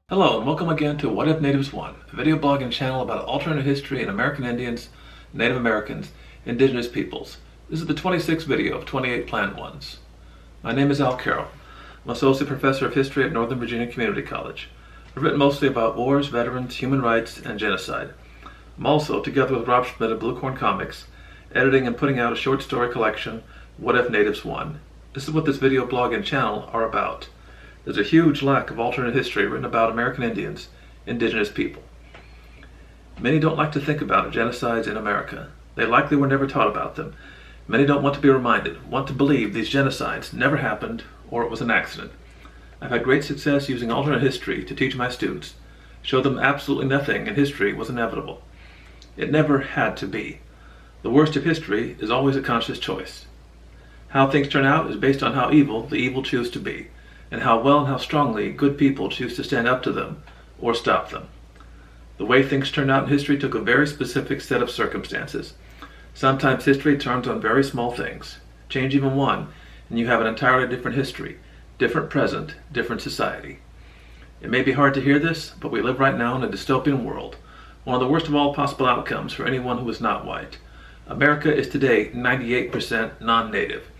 Hello and welcome again to What If Natives Won, a video blogging channel about alternate history in American Indians, Native Americans, Indigenous peoples. This is the 26th video of 28 planned ones. My name is Carroll. I'm Associate Professor of History at Northern Virginia Community College. I've written mostly about wars, veterans, human rights, and genocide. I'm also, together with Rob Schmidt of Bluecorn Comics, editing and putting out a short story collection, What If Natives Won. This is what this video blog and channel are about. There's a huge lack of alternate history written about American Indians, indigenous people. Many don't like to think about genocides in America. They likely were never taught about them. Many don't want to be reminded, want to believe these genocides never happened or it was an accident. I've had great success using alternate history to teach my students, show them absolutely nothing in history was inevitable. It never had to be. The worst of history is always a conscious choice. How things turn out is based on how evil the evil choose to be, and how well and how strongly good people choose to stand up to them or stop them. The way things turned out in history took a very specific set of circumstances. Sometimes history turns on very small things. Change even one, and you have an entirely different history, different present, different society. It may be hard to hear this, but we live right now in a dystopian world, one of the worst of all possible outcomes for anyone who is not white. America is today 98% non-native.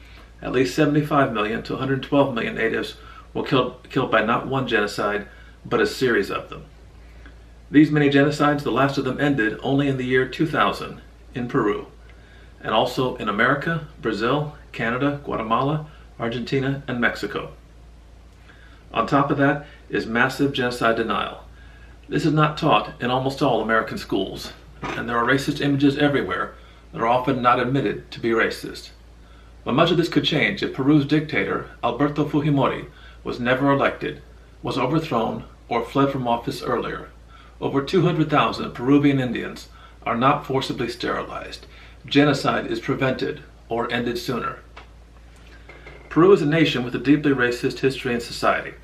At least 75 million to 112 million natives were killed by not one genocide, but a series of them. These many genocides, the last of them ended only in the year 2000 in Peru, and also in America, Brazil, Canada, Guatemala, Argentina, and Mexico. On top of that is massive genocide denial. This is not taught in almost all American schools, and there are racist images everywhere that are often not admitted to be racist. But much of this could change if Peru's dictator, Alberto Fujimori, was never elected, was overthrown, or fled from office earlier. Over 200,000 Peruvian Indians are not forcibly sterilized. Genocide is prevented or ended sooner. Peru is a nation with a deeply racist history and society.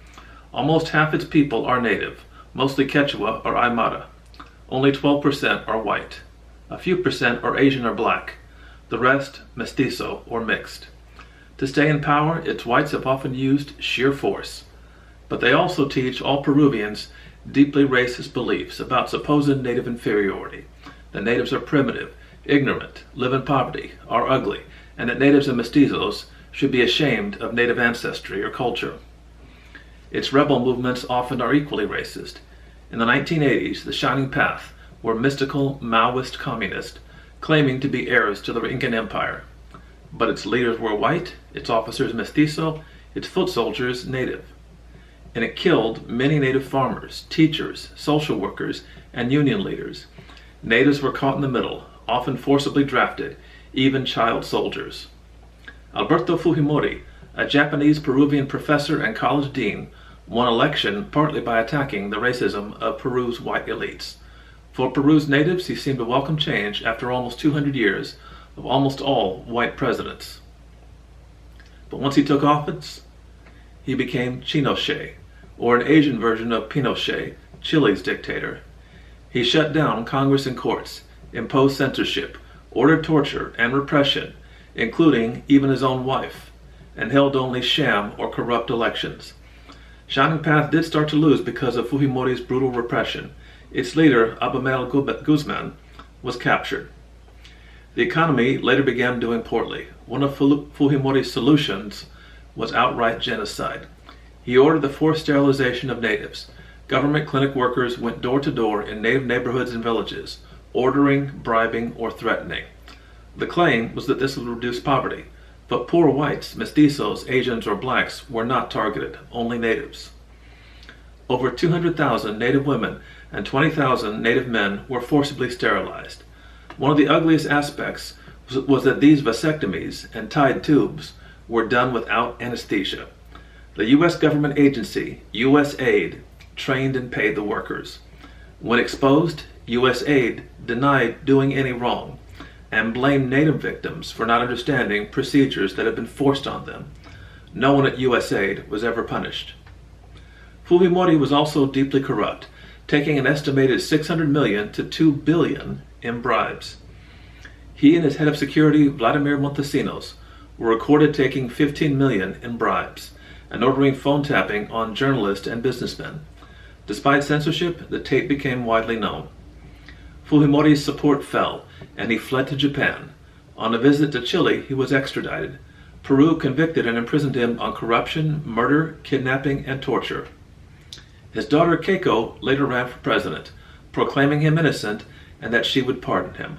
Almost half its people are native, mostly Quechua or Aymara. Only 12% are white. A few percent are Asian or black. The rest, mestizo or mixed. To stay in power, its whites have often used sheer force. But they also teach all Peruvians deeply racist beliefs about supposed native inferiority. That natives are primitive, ignorant, live in poverty, are ugly, and that natives and mestizos should be ashamed of native ancestry or culture. Its rebel movements often are equally racist. In the 1980s, the Shining Path were mystical Maoist communists claiming to be heirs to the Incan Empire. But its leaders were white, its officers mestizo, its foot soldiers native. And it killed many native farmers, teachers, social workers, and union leaders. Natives were caught in the middle, often forcibly drafted, even child soldiers. Alberto Fujimori, a Japanese Peruvian professor and college dean, won election partly by attacking the racism of Peru's white elites. For Peru's natives, he seemed to welcome change after almost 200 years of almost all white presidents. But once he took office, he became Pinochet, or an Asian version of Pinochet, Chile's dictator. He shut down Congress and courts, imposed censorship, ordered torture and repression, including even his own wife, and held only sham or corrupt elections. Shining Path did start to lose because of Fujimori's brutal repression. Its leader, Abimel Guzman, was captured. The economy later began doing poorly. One of Fujimori's solutions was outright genocide. He ordered the forced sterilization of natives. Government clinic workers went door to door in native neighborhoods and villages, ordering, bribing, or threatening. The claim was that this would reduce poverty, but poor whites, mestizos, Asians, or blacks were not targeted, only natives. Over 200,000 native women and 20,000 native men were forcibly sterilized. One of the ugliest aspects was that these vasectomies and tied tubes were done without anesthesia. The U.S. government agency, USAID, trained and paid the workers. When exposed, USAID denied doing any wrong and blamed native victims for not understanding procedures that had been forced on them. No one at USAID was ever punished. Fujimori was also deeply corrupt, taking an estimated $600 million to $2 billion in bribes. He and his head of security, Vladimir Montesinos, were recorded taking $15 million in bribes and ordering phone tapping on journalists and businessmen. Despite censorship, the tape became widely known. Fujimori's support fell, and he fled to Japan. On a visit to Chile, he was extradited. Peru convicted and imprisoned him on corruption, murder, kidnapping, and torture. His daughter Keiko later ran for president, proclaiming him innocent and that she would pardon him.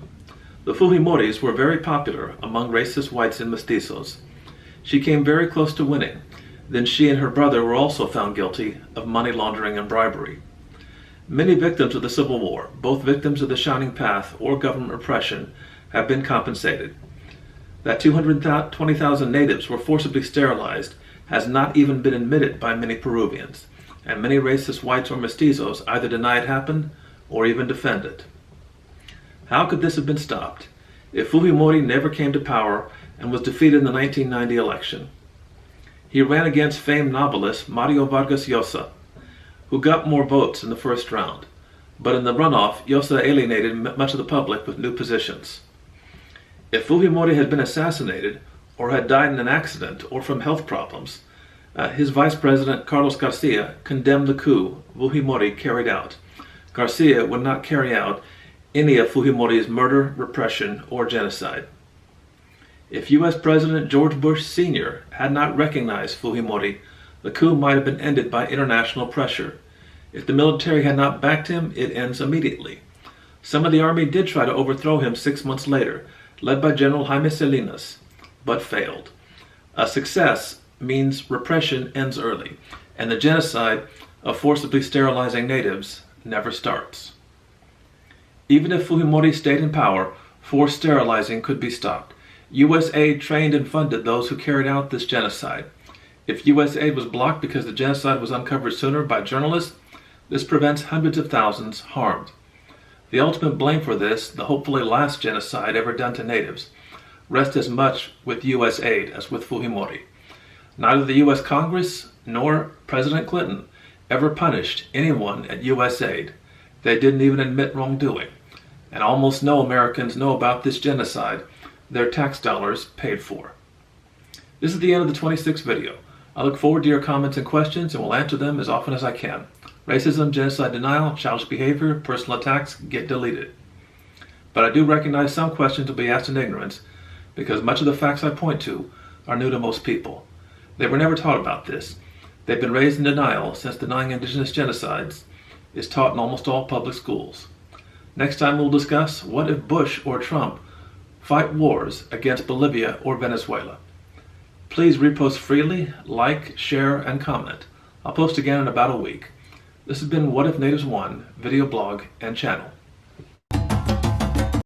The Fujimoris were very popular among racist whites and mestizos. She came very close to winning. Then she and her brother were also found guilty of money laundering and bribery. Many victims of the Civil War, both victims of the Shining Path or government repression, have been compensated. That 220,000 natives were forcibly sterilized has not even been admitted by many Peruvians, and many racist whites or mestizos either deny it happened or even defend it. How could this have been stopped if Fujimori never came to power and was defeated in the 1990 election? He ran against famed novelist Mario Vargas Llosa, who got more votes in the first round, but in the runoff, Llosa alienated much of the public with new positions. If Fujimori had been assassinated, or had died in an accident, or from health problems, his vice president, Carlos Garcia, condemned the coup Fujimori carried out. Garcia would not carry out any of Fujimori's murder, repression, or genocide. If U.S. President George Bush Sr. had not recognized Fujimori, the coup might have been ended by international pressure. If the military had not backed him, it ends immediately. Some of the army did try to overthrow him 6 months later, led by General Jaime Salinas, but failed. A success means repression ends early, and the genocide of forcibly sterilizing natives never starts. Even if Fujimori stayed in power, forced sterilizing could be stopped. USAID trained and funded those who carried out this genocide. If USAID was blocked because the genocide was uncovered sooner by journalists, this prevents hundreds of thousands harmed. The ultimate blame for this, the hopefully last genocide ever done to natives, rests as much with USAID as with Fujimori. Neither the US Congress nor President Clinton ever punished anyone at USAID. They didn't even admit wrongdoing. And almost no Americans know about this genocide their tax dollars paid for. This is the end of the 26th video. I look forward to your comments and questions and will answer them as often as I can. Racism, genocide denial, childish behavior, personal attacks get deleted. But I do recognize some questions will be asked in ignorance because much of the facts I point to are new to most people. They were never taught about this. They've been raised in denial since denying indigenous genocides is taught in almost all public schools. Next time we'll discuss what if Bush or Trump fight wars against Bolivia or Venezuela. Please repost freely, like, share, and comment. I'll post again in about a week. This has been What If Natives Won video blog and channel.